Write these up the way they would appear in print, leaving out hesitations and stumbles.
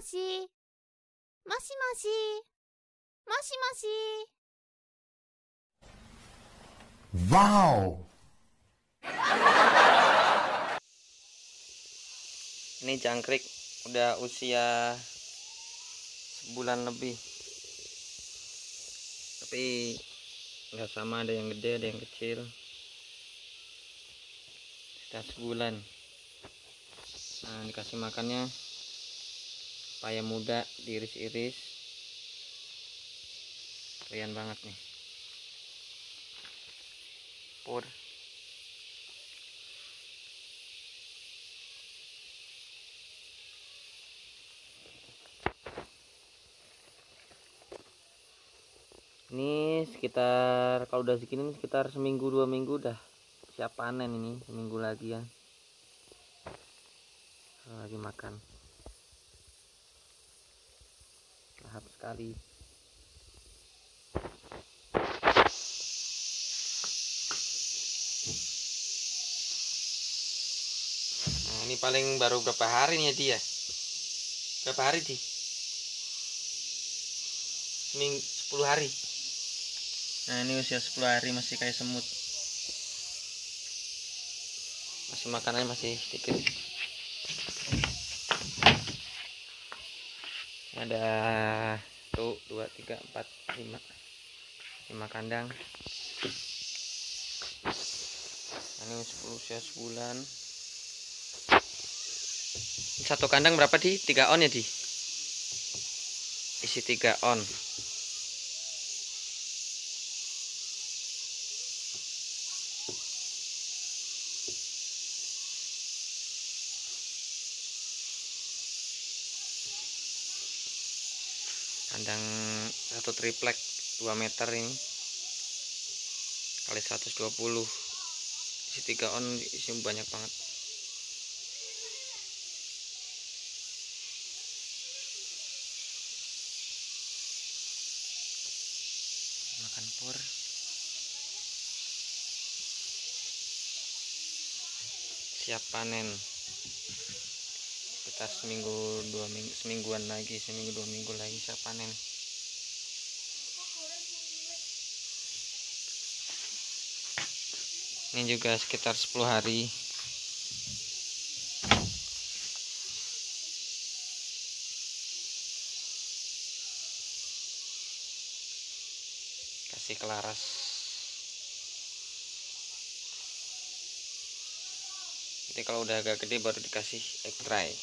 moshi. Moshi moshi. Moshi moshi. Wow. Ini jangkrik udah usia sebulan lebih, tapi nggak sama, ada yang gede ada yang kecil. Sudah sebulan. Nah, dikasih makannya paya muda, diiris-iris. Keren banget nih. Pur. Ini sekitar, kalau udah segini sekitar seminggu 2 minggu udah siap panen. Ini seminggu lagi ya, lagi makan. Lahap sekali. Nah, ini paling baru berapa hari nih ya dia? Berapa hari di? Seminggu 10 hari. Nah, ini usia 10 hari masih kayak semut. Masih makanannya masih sedikit. Ada 1, 2, 3, 4, 5 kandang. Ini usia sebulan. Ini satu kandang berapa di? 3 on ya di? Isi 3 on. Kandang satu triplek 2 meter ini kali 120, isi 3 on, isi banyak banget. Makan pur. Siap panen sekitar semingguan lagi, seminggu 2 minggu lagi siap panen. Ini juga sekitar 10 hari. Kasih kelaras. Nanti kalau udah agak gede baru dikasih egg tray.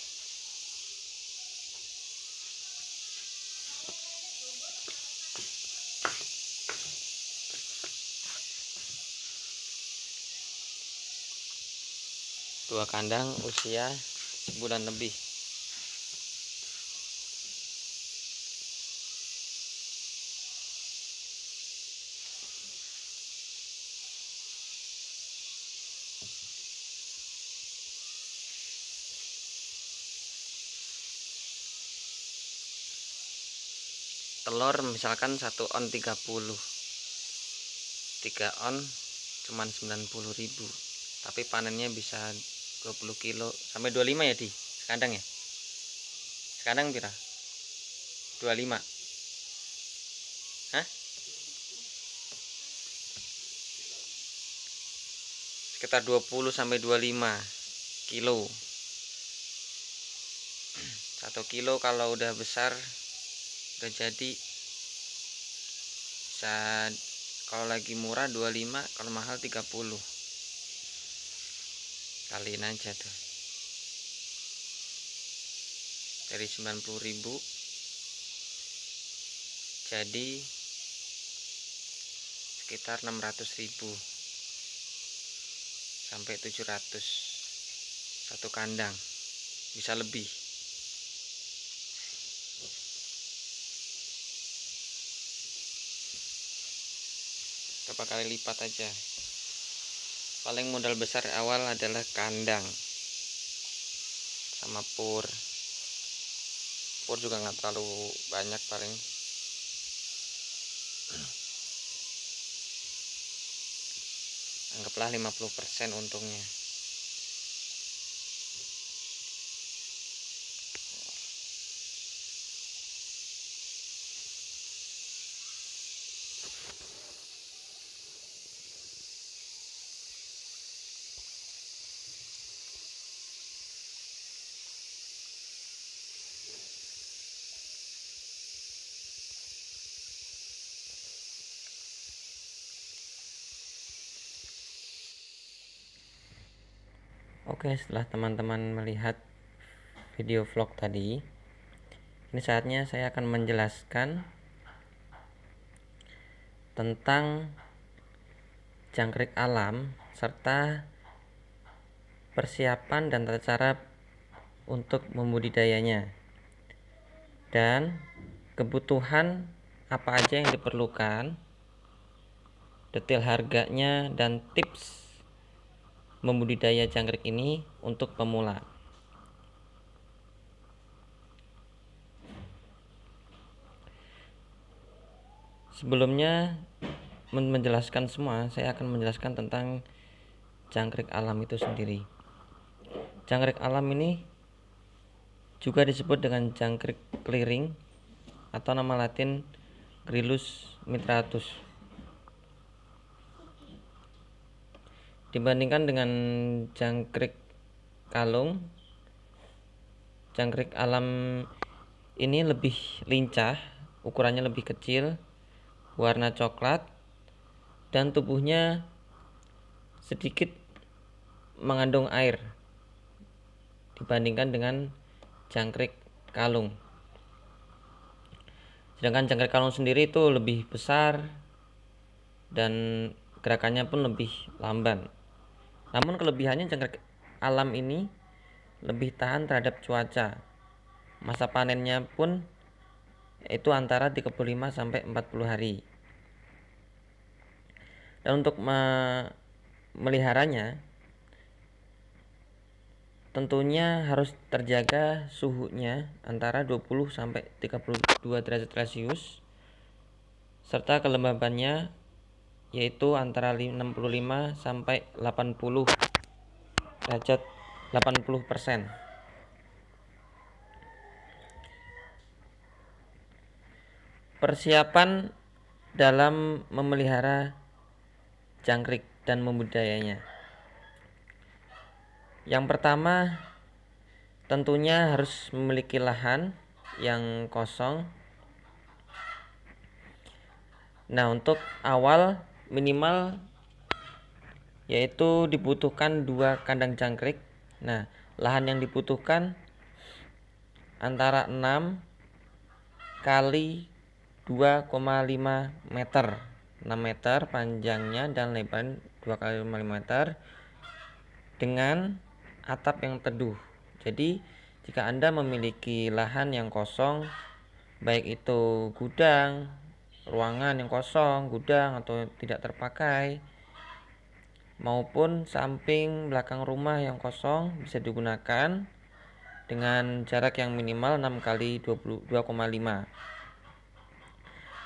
Dua kandang usia sebulan lebih. Telur misalkan 1 on 30, 3 on cuman 90.000, tapi panennya bisa 20 kilo sampai 25 ya di sekandang ya. Sekandang pira? 25. Hah? Sekitar 20 sampai 25 kilo. 1 kilo kalau udah besar udah jadi bisa, kalau lagi murah 25, kalau mahal 30. Kaliin aja tuh. Dari 90.000 jadi sekitar 600.000 sampai 700 satu kandang, bisa lebih. Berapa kali lipat aja. Paling modal besar awal adalah kandang sama pur. Pur juga nggak terlalu banyak, paling anggaplah 50% untungnya. Oke, setelah teman-teman melihat video vlog tadi, ini saatnya saya akan menjelaskan tentang jangkrik alam serta persiapan dan tata cara untuk membudidayanya dan kebutuhan apa aja yang diperlukan, detail harganya, dan tips membudidaya jangkrik ini untuk pemula. Sebelumnya menjelaskan semua, saya akan menjelaskan tentang jangkrik alam itu sendiri. Jangkrik alam ini juga disebut dengan jangkrik keliring atau nama latin Gryllus mitratus. Dibandingkan dengan jangkrik kalung, jangkrik alam ini lebih lincah, ukurannya lebih kecil, warna coklat, dan tubuhnya sedikit mengandung air dibandingkan dengan jangkrik kalung. Sedangkan jangkrik kalung sendiri itu lebih besar dan gerakannya pun lebih lamban. Namun kelebihannya jangkrik alam ini lebih tahan terhadap cuaca. Masa panennya pun itu antara 35 sampai 40 hari. Dan untuk meliharanya tentunya harus terjaga suhunya antara 20 sampai 32 derajat Celcius serta kelembabannya yaitu antara 65 sampai 80 derajat 80%. Persiapan dalam memelihara jangkrik dan membudidayanya. Yang pertama, tentunya harus memiliki lahan yang kosong. Nah, untuk awal minimal yaitu dibutuhkan 2 kandang jangkrik. Nah, lahan yang dibutuhkan antara 6 kali 2,5 meter. 6 meter panjangnya dan lebarnya 2 kali 5 meter dengan atap yang teduh. Jadi jika Anda memiliki lahan yang kosong, baik itu gudang, ruangan yang kosong, gudang atau tidak terpakai, maupun samping belakang rumah yang kosong, bisa digunakan dengan jarak yang minimal 6 kali 2,5.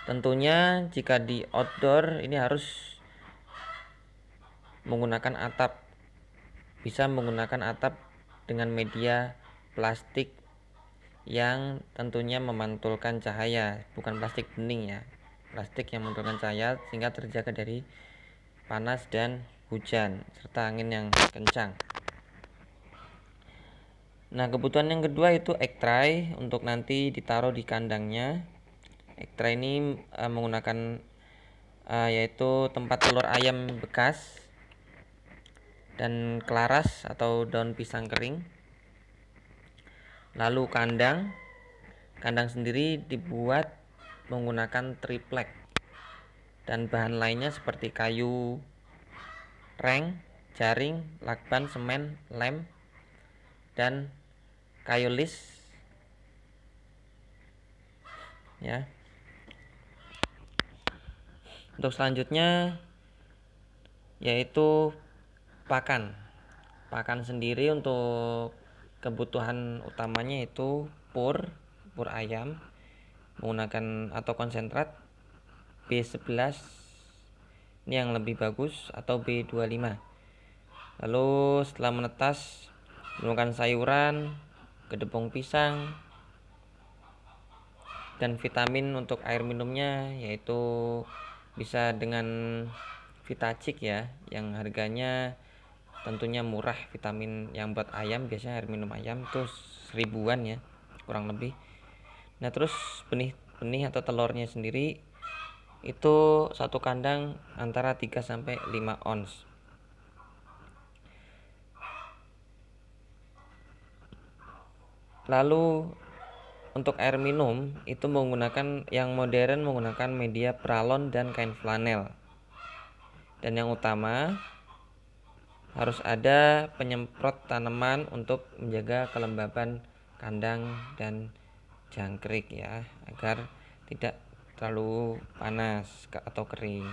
Tentunya jika di outdoor ini harus menggunakan atap. Bisa menggunakan atap dengan media plastik yang tentunya memantulkan cahaya, bukan plastik bening ya. Plastik yang memantulkan cahaya sehingga terjaga dari panas dan hujan serta angin yang kencang. Nah, kebutuhan yang kedua itu egg tray untuk nanti ditaruh di kandangnya. Egg tray ini menggunakan yaitu tempat telur ayam bekas dan kelaras atau daun pisang kering. Lalu kandang sendiri dibuat menggunakan triplek dan bahan lainnya seperti kayu, reng, jaring, lakban, semen, lem, dan kayu lis ya. Untuk selanjutnya yaitu pakan sendiri. Untuk kebutuhan utamanya itu pur ayam menggunakan atau konsentrat B11 ini yang lebih bagus atau B25. Lalu setelah menetas menggunakan sayuran, gedebong pisang, dan vitamin untuk air minumnya yaitu bisa dengan Vitacik ya, yang harganya tentunya murah. Vitamin yang buat ayam biasanya air minum ayam itu 1000-an ya kurang lebih. Nah, terus benih atau telurnya sendiri itu satu kandang antara 3 sampai 5 ons. Lalu untuk air minum itu menggunakan yang modern, menggunakan media pralon dan kain flanel. Dan yang utama harus ada penyemprot tanaman untuk menjaga kelembaban kandang dan jangkrik ya, agar tidak terlalu panas atau kering.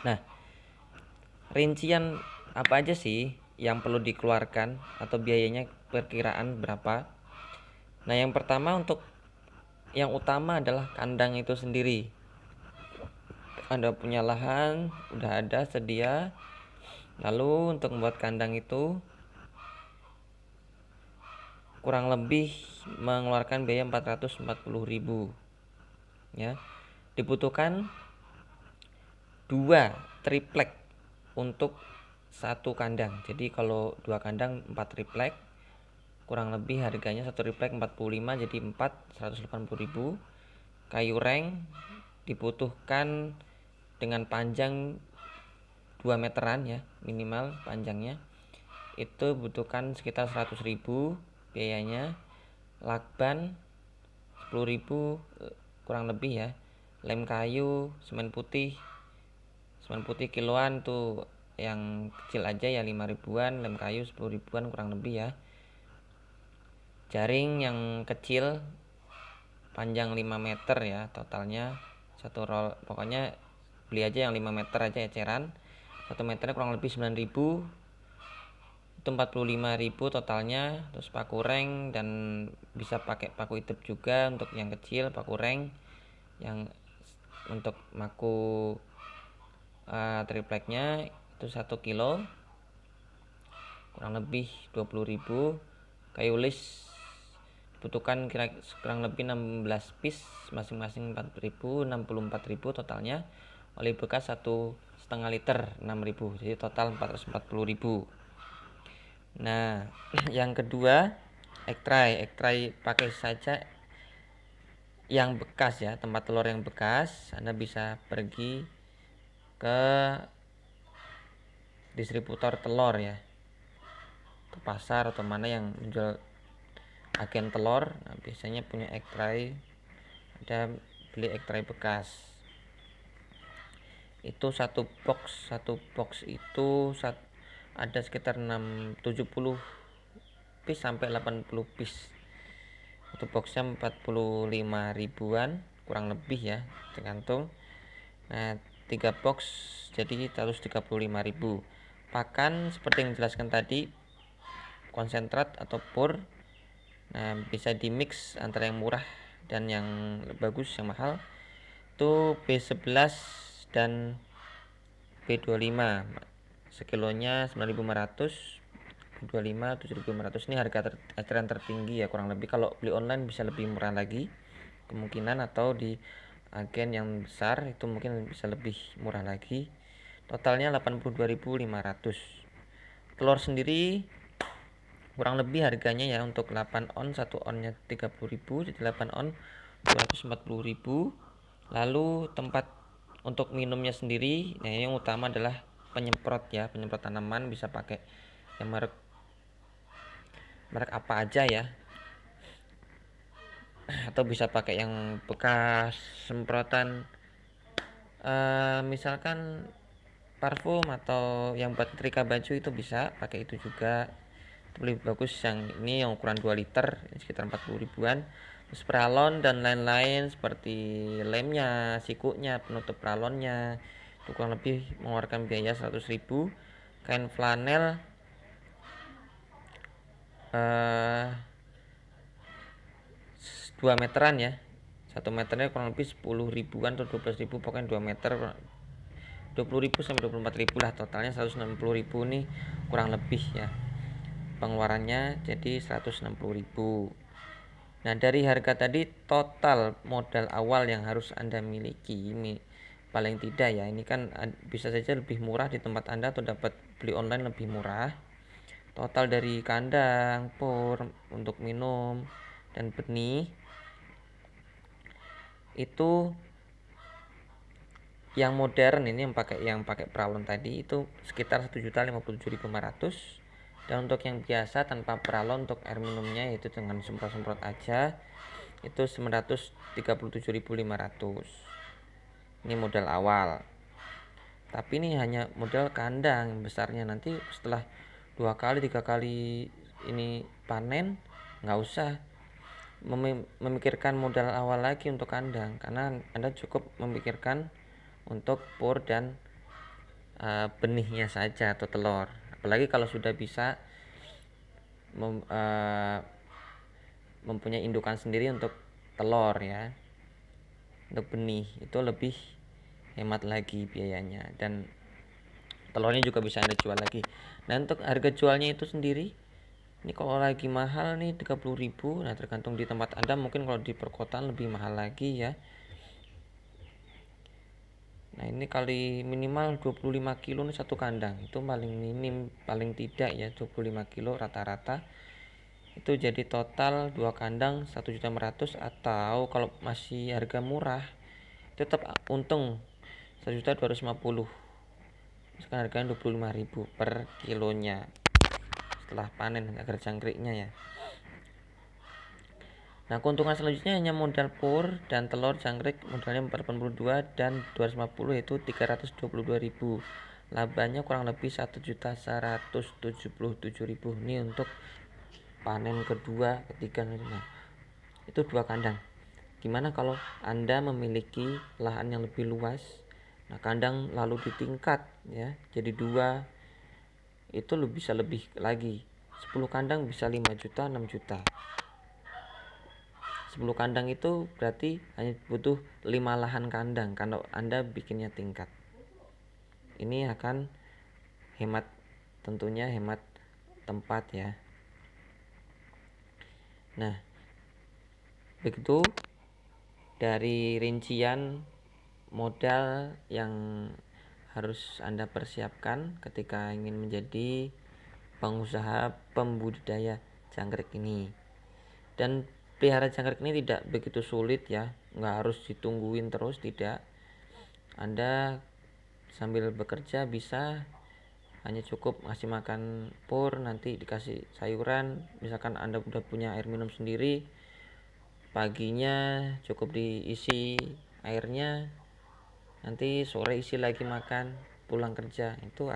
Nah, rincian apa aja sih yang perlu dikeluarkan atau biayanya perkiraan berapa? Nah, yang pertama untuk yang utama adalah kandang itu sendiri. Anda punya lahan, udah ada sedia. Lalu untuk membuat kandang itu kurang lebih mengeluarkan biaya 440.000 ya. Dibutuhkan 2 triplek untuk satu kandang. Jadi kalau 2 kandang 4 triplek, kurang lebih harganya satu triplek 45, jadi 180.000. Kayu reng dibutuhkan dengan panjang 2 meteran ya, minimal panjangnya. Itu butuhkan sekitar 100.000 biayanya. Lakban 10.000 kurang lebih ya. Lem kayu, semen putih kiloan tuh yang kecil aja ya 5 ribuan, lem kayu 10 ribuan kurang lebih ya. Jaring yang kecil panjang 5 meter ya, totalnya satu roll, pokoknya beli aja yang 5 meter aja eceran. 1 meternya kurang lebih 9.000, itu 45.000 totalnya. Terus paku reng, dan bisa pakai paku itep juga untuk yang kecil, paku reng yang untuk maku tripleknya itu 1 kilo kurang lebih 20.000. Kayu lis butuhkan kurang lebih 16 piece, masing-masing 4.000, 64.000 totalnya. Oli bekas 1,5 liter 6.000, jadi total 440.000. Nah, yang kedua ektrai pakai saja yang bekas ya, tempat telur yang bekas. Anda bisa pergi ke distributor telur ya, ke pasar atau mana yang menjual agen telur. Nah, biasanya punya ektrai, ada beli ektrai bekas. Itu satu box itu ada sekitar 70 piece sampai 80 piece. Satu boxnya 45 ribuan kurang lebih ya, tergantung. Nah, 3 box jadi 135.000. Pakan seperti yang dijelaskan tadi, konsentrat atau pur. Nah, bisa di mix antara yang murah dan yang bagus, yang mahal. Itu B11 dan B25. Sekilonya 9.500, B25 7.500. Ini harga eceran tertinggi ya, kurang lebih. Kalau beli online bisa lebih murah lagi kemungkinan, atau di agen yang besar itu mungkin bisa lebih murah lagi. Totalnya 82.500. Telur sendiri kurang lebih harganya ya, untuk 8 on, 1 onnya 30.000, jadi 8 on 240.000. Lalu tempat untuk minumnya sendiri, nah yang utama adalah penyemprot ya, penyemprot tanaman. Bisa pakai yang merek apa aja ya, atau bisa pakai yang bekas semprotan, misalkan parfum atau yang buat trika baju, itu bisa pakai itu juga. Itu lebih bagus yang ini, yang ukuran 2 liter sekitar 40 ribuan. Terus pralon dan lain-lain seperti lemnya, sikunya, penutup pralonnya, itu kurang lebih mengeluarkan biaya 100.000. Kain flanel 2 meteran ya, 1 meternya kurang lebih 10 ribuan atau 12.000, pokoknya 2 meter 20.000 sampai 24.000 lah, totalnya 160.000 nih kurang lebih ya pengeluarannya, jadi 160.000. Nah, dari harga tadi, total modal awal yang harus Anda miliki ini paling tidak ya, ini kan bisa saja lebih murah di tempat Anda atau dapat beli online lebih murah. Total dari kandang, pur, untuk minum dan benih itu yang modern ini, yang pakai pralon tadi, itu sekitar 1.057.500. Dan untuk yang biasa tanpa peralon untuk air minumnya yaitu dengan semprot-semprot aja itu 937.500. Ini modal awal. Tapi ini hanya modal kandang besarnya, nanti setelah 2 kali 3 kali ini panen nggak usah memikirkan modal awal lagi untuk kandang, karena Anda cukup memikirkan untuk pur dan benihnya saja atau telur. Apalagi kalau sudah bisa mempunyai indukan sendiri untuk telur ya. Untuk benih itu lebih hemat lagi biayanya, dan telurnya juga bisa Anda jual lagi. Nah, untuk harga jualnya itu sendiri ini kalau lagi mahal nih 30.000. Nah, tergantung di tempat Anda, mungkin kalau di perkotaan lebih mahal lagi ya. Nah, ini kali minimal 25 kilo nih satu kandang. Itu paling minim, paling tidak ya 25 kilo rata-rata. Itu jadi total 2 kandang 1.500.000, atau kalau masih harga murah tetap untung 1.250.000. Sekarang harganya 25.000 per kilonya setelah panen agar jangkriknya ya. Nah, keuntungan selanjutnya hanya modal pur dan telur jangkrik, modalnya 482 dan 250 yaitu 322.000. Labanya kurang lebih 1.177.000. Ini untuk panen kedua, ketiga. Nah, itu 2 kandang. Gimana kalau Anda memiliki lahan yang lebih luas? Nah, kandang lalu ditingkat ya, jadi 2, itu bisa lebih lagi. 10 kandang bisa 5 juta, 6 juta. 10 kandang itu berarti hanya butuh 5 lahan kandang kalau Anda bikinnya tingkat. Ini akan hemat, tentunya hemat tempat ya. Nah, begitu dari rincian modal yang harus Anda persiapkan ketika ingin menjadi pengusaha pembudidaya jangkrik ini. Dan pelihara jangkrik ini tidak begitu sulit ya, nggak harus ditungguin terus, tidak. Anda sambil bekerja bisa, hanya cukup ngasih makan pur, nanti dikasih sayuran. Misalkan Anda udah punya air minum sendiri, paginya cukup diisi airnya, nanti sore isi lagi makan, pulang kerja. Itu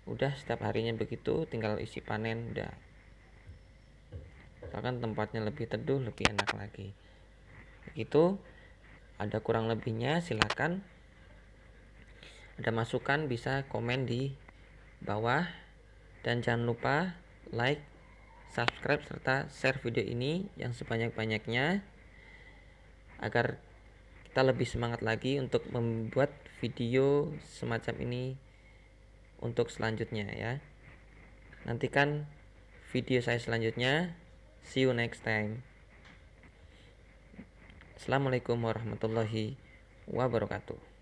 udah setiap harinya begitu, tinggal isi panen udah. Bahkan tempatnya lebih teduh, lebih enak lagi. Begitu. Ada kurang lebihnya silakan. Ada masukan bisa komen di bawah, dan jangan lupa like, subscribe serta share video ini yang sebanyak-banyaknya agar kita lebih semangat lagi untuk membuat video semacam ini untuk selanjutnya ya. Nantikan video saya selanjutnya. See you next time. Assalamualaikum warahmatullahi wabarakatuh.